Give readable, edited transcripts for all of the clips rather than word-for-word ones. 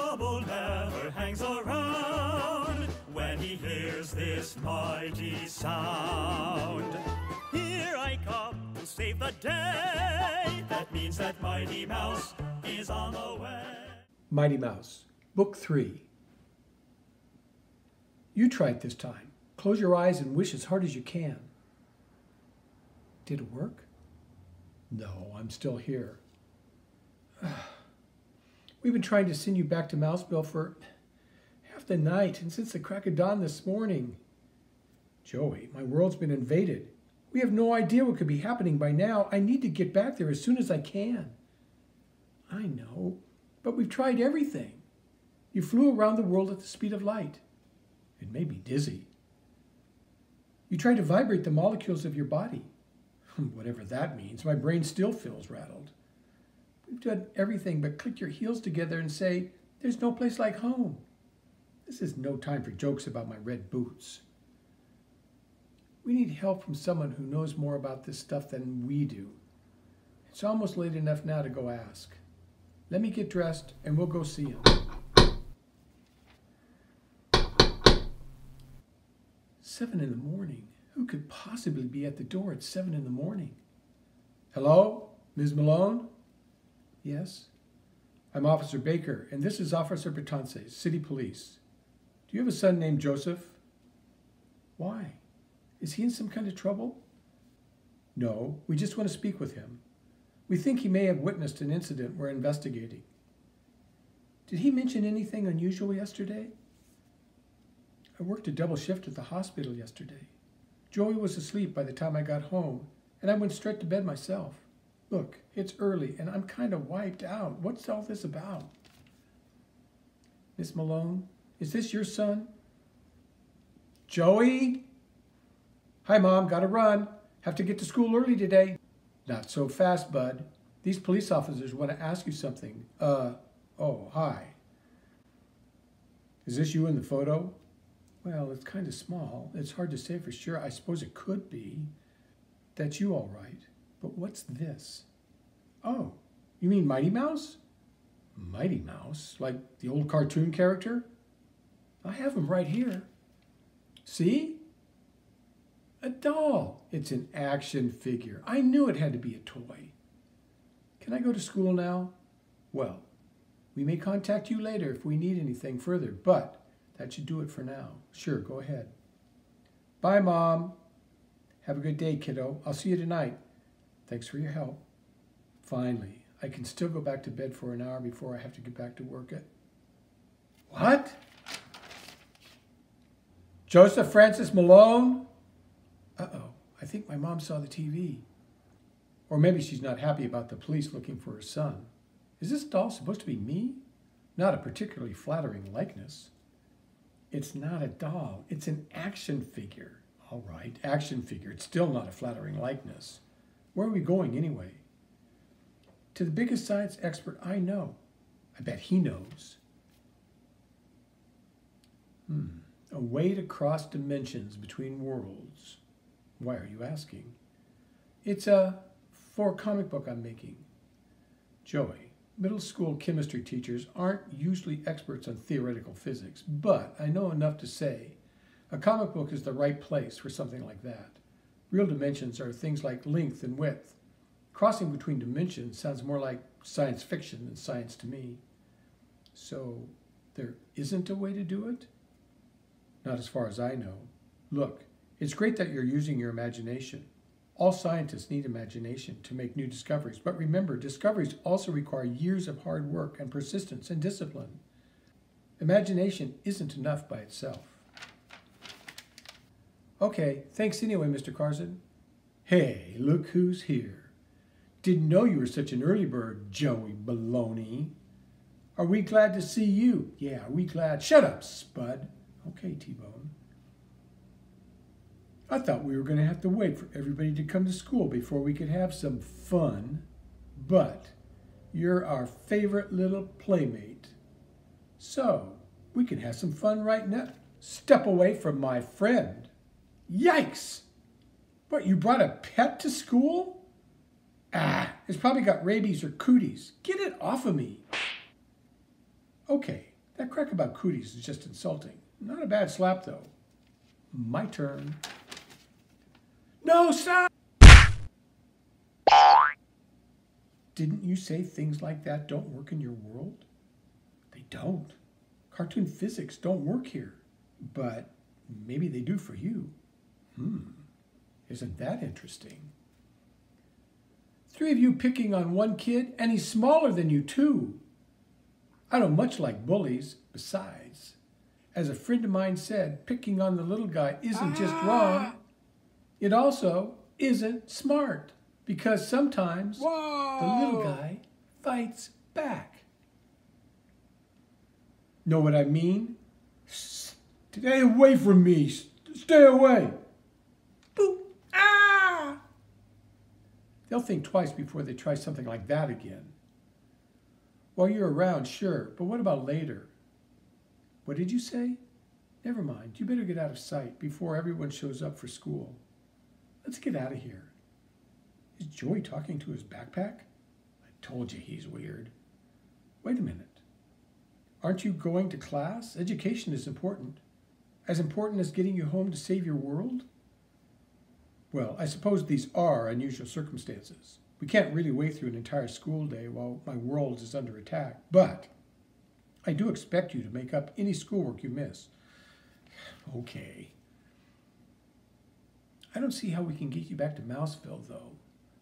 trouble never hangs around when he hears this mighty sound. Here I come to save the day. That means that Mighty Mouse is on the way. Mighty Mouse, Book 3. You try it this time. Close your eyes and wish as hard as you can. Did it work? No, I'm still here. We've been trying to send you back to Mouseville for half the night and since the crack of dawn this morning. Joey, my world's been invaded. We have no idea what could be happening by now. I need to get back there as soon as I can. I know, but we've tried everything. You flew around the world at the speed of light. It made me dizzy. You tried to vibrate the molecules of your body. Whatever that means, my brain still feels rattled. We've done everything but click your heels together and say, there's no place like home. This is no time for jokes about my red boots. We need help from someone who knows more about this stuff than we do. It's almost late enough now to go ask. Let me get dressed and we'll go see him. 7 in the morning. Who could possibly be at the door at 7 in the morning? Hello, Ms. Malone? Yes? I'm Officer Baker, and this is Officer Bertance, City Police. Do you have a son named Joseph? Why? Is he in some kind of trouble? No, we just want to speak with him. We think he may have witnessed an incident we're investigating. Did he mention anything unusual yesterday? I worked a double shift at the hospital yesterday. Joey was asleep by the time I got home, and I went straight to bed myself. Look, it's early, and I'm kind of wiped out. What's all this about? Miss Malone, is this your son? Joey? Hi, Mom. Gotta run. Have to get to school early today. Not so fast, bud. These police officers want to ask you something. Oh, hi. Is this you in the photo? Well, it's kind of small. It's hard to say for sure. I suppose it could be. That's you all right. But what's this? Oh, you mean Mighty Mouse? Mighty Mouse? Like the old cartoon character? I have him right here. See? A doll. It's an action figure. I knew it had to be a toy. Can I go to school now? Well, we may contact you later if we need anything further, but that should do it for now. Sure, go ahead. Bye, Mom. Have a good day, kiddo. I'll see you tonight. Thanks for your help. Finally, I can still go back to bed for an hour before I have to get back to work at... What? Joseph Francis Malone? Uh-oh, I think my mom saw the TV. Or maybe she's not happy about the police looking for her son. Is this doll supposed to be me? Not a particularly flattering likeness. It's not a doll, it's an action figure. All right, action figure. It's still not a flattering likeness. Where are we going anyway? To the biggest science expert I know. I bet he knows. A way to cross dimensions between worlds. Why are you asking? It's for a comic book I'm making. Joey, middle school chemistry teachers aren't usually experts on theoretical physics, but I know enough to say a comic book is the right place for something like that. Real dimensions are things like length and width. Crossing between dimensions sounds more like science fiction than science to me. So there isn't a way to do it? Not as far as I know. Look, it's great that you're using your imagination. All scientists need imagination to make new discoveries, but remember, discoveries also require years of hard work and persistence and discipline. Imagination isn't enough by itself. Okay, thanks anyway, Mr. Carson. Hey, look who's here. Didn't know you were such an early bird, Joey Baloney. Are we glad to see you? Yeah, are we glad? Shut up, Spud. Okay, T-Bone. I thought we were going to have to wait for everybody to come to school before we could have some fun. But you're our favorite little playmate. So we can have some fun right now. Step away from my friend. Yikes! What, you brought a pet to school? It's probably got rabies or cooties. Get it off of me. Okay, That crack about cooties is just insulting. Not a bad slap, though. My turn. No, stop! Didn't you say things like that don't work in your world? They don't. Cartoon physics don't work here. But maybe they do for you. Isn't that interesting? 3 of you picking on one kid, and he's smaller than you, too. I don't much like bullies. Besides, as a friend of mine said, picking on the little guy isn't just wrong. It also isn't smart, because sometimes the little guy fights back. Know what I mean? Stay away from me. Stay away. Boop. Ah! They'll think twice before they try something like that again. While you're around, sure, but what about later? What did you say? Never mind. You better get out of sight before everyone shows up for school. Let's get out of here. Is Joey talking to his backpack? I told you he's weird. Wait a minute. Aren't you going to class? Education is important. As important as getting you home to save your world? Well, I suppose these are unusual circumstances. We can't really wait through an entire school day while my world is under attack. But I do expect you to make up any schoolwork you miss. Okay. I don't see how we can get you back to Mouseville, though.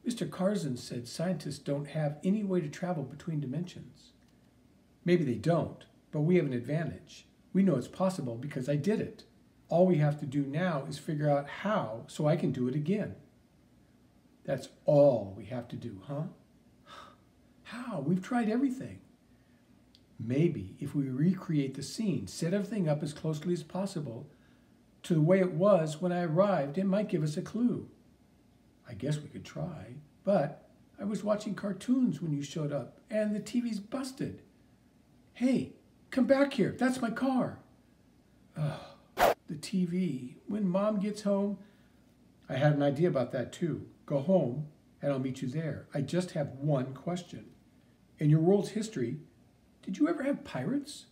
Mr. Carson said scientists don't have any way to travel between dimensions. Maybe they don't, but we have an advantage. We know it's possible because I did it. All we have to do now is figure out how so I can do it again. That's all we have to do, huh? How? We've tried everything. Maybe if we recreate the scene, set everything up as closely as possible to the way it was when I arrived, it might give us a clue. I guess we could try, but I was watching cartoons when you showed up, and the TV's busted. Hey, come back here. That's my car. The TV. When Mom gets home, I had an idea about that too. Go home, and I'll meet you there. I just have one question. In your world's history, did you ever have pirates?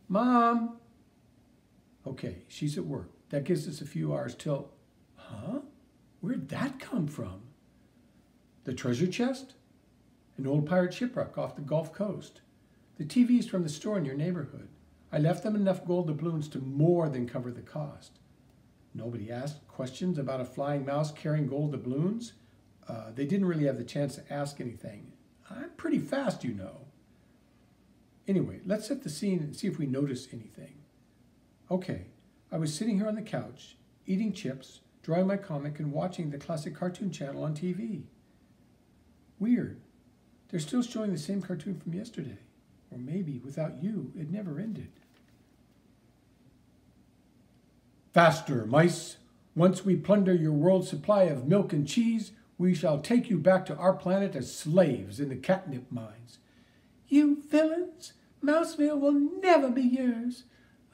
Mom! Okay, she's at work. That gives us a few hours till... Huh? Where'd that come from? The treasure chest? An old pirate shipwreck off the Gulf Coast. The TVs from the store in your neighborhood. I left them enough gold doubloons to more than cover the cost. Nobody asked questions about a flying mouse carrying gold doubloons. They didn't really have the chance to ask anything. I'm pretty fast, you know. Anyway, let's set the scene and see if we notice anything. Okay, I was sitting here on the couch, eating chips, drawing my comic, and watching the classic cartoon channel on TV. Weird. They're still showing the same cartoon from yesterday. Or maybe, without you, it never ended. Faster, mice! Once we plunder your world's supply of milk and cheese, we shall take you back to our planet as slaves in the catnip mines. You villains! Mouseville will never be yours.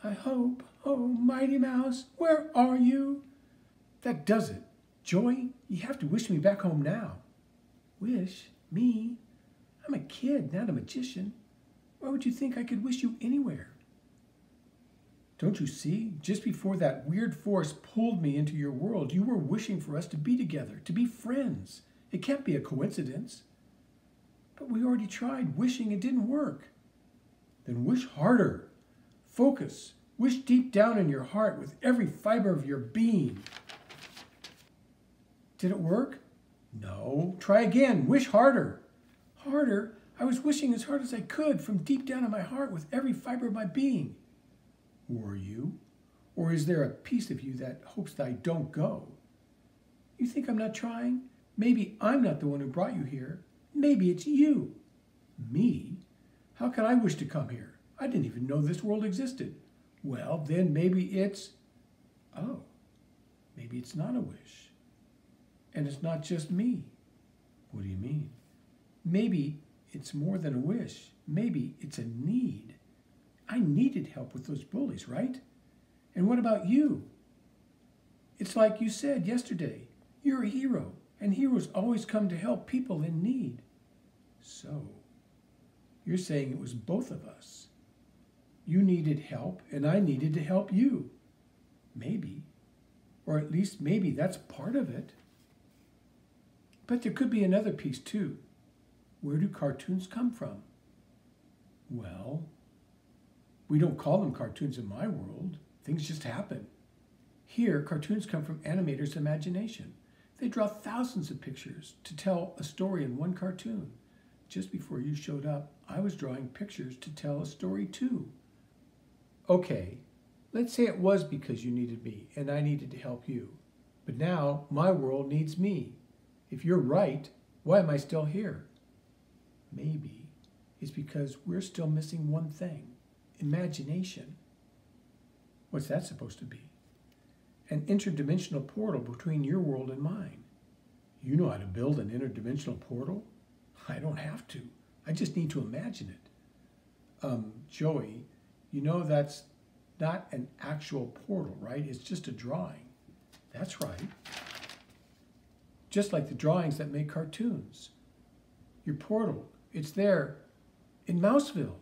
I hope. Oh, Mighty Mouse, where are you? That does it. Joey, you have to wish me back home now. Wish? Me? I'm a kid, not a magician. Why would you think I could wish you anywhere? Don't you see? Just before that weird force pulled me into your world, you were wishing for us to be together, to be friends. It can't be a coincidence. But we already tried wishing, it didn't work. Then wish harder. Focus. Wish deep down in your heart with every fiber of your being. Did it work? No. Try again. Wish harder. Harder? I was wishing as hard as I could from deep down in my heart with every fiber of my being. Were you? Or is there a piece of you that hopes that I don't go? You think I'm not trying? Maybe I'm not the one who brought you here. Maybe it's you. Me? How can I wish to come here? I didn't even know this world existed. Well, then maybe it's... Oh, maybe it's not a wish. And it's not just me. What do you mean? Maybe it's more than a wish. Maybe it's a need. I needed help with those bullies, right? And what about you? It's like you said yesterday. You're a hero, and heroes always come to help people in need. So, You're saying it was both of us. You needed help, and I needed to help you. Maybe. Or at least maybe that's part of it. But there could be another piece too. Where do cartoons come from? Well, we don't call them cartoons in my world. Things just happen. Here, cartoons come from animators' imagination. They draw thousands of pictures to tell a story in one cartoon. Just before you showed up, I was drawing pictures to tell a story too. Okay, let's say it was because you needed me and I needed to help you. But now my world needs me. If you're right, why am I still here? Maybe it's because we're still missing one thing: imagination. What's that supposed to be? An interdimensional portal between your world and mine. You know how to build an interdimensional portal? I don't have to. I just need to imagine it. Joey, you know that's not an actual portal, right? It's just a drawing. That's right. Just like the drawings that make cartoons. Your portal, it's there in Mouseville.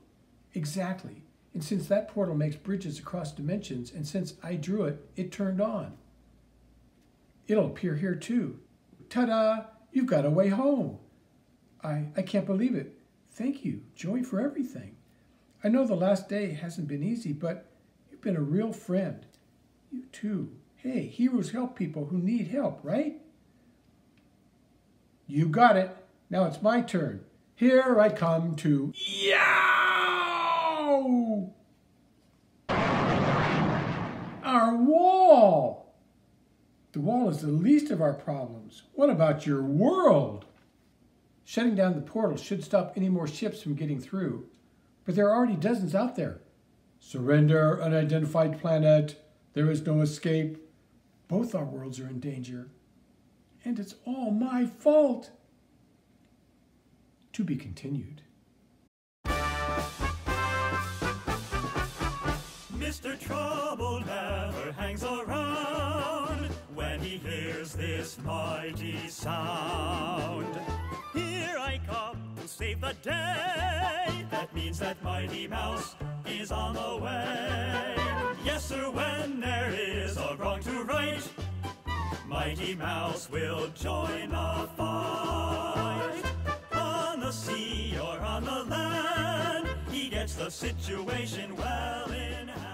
Exactly. And since that portal makes bridges across dimensions, and since I drew it, it turned on. It'll appear here too. Ta-da! You've got a way home. I can't believe it. Thank you, Joey, for everything. I know the last day hasn't been easy, but you've been a real friend. You too. Hey, heroes help people who need help, right? You got it. Now it's my turn. Here I come to Yow! Our wall! The wall is the least of our problems. What about your world? Shutting down the portal should stop any more ships from getting through. But there are already dozens out there. Surrender, unidentified planet. There is no escape. Both our worlds are in danger. And it's all my fault. To be continued. Mr. Trouble never hangs around when he hears this mighty sound. Here I come to save the day. That means that Mighty Mouse is on the way. Yes, sir, when there is a wrong to right, Mighty Mouse will join the fight. On the sea or on the land, he gets the situation well in hand.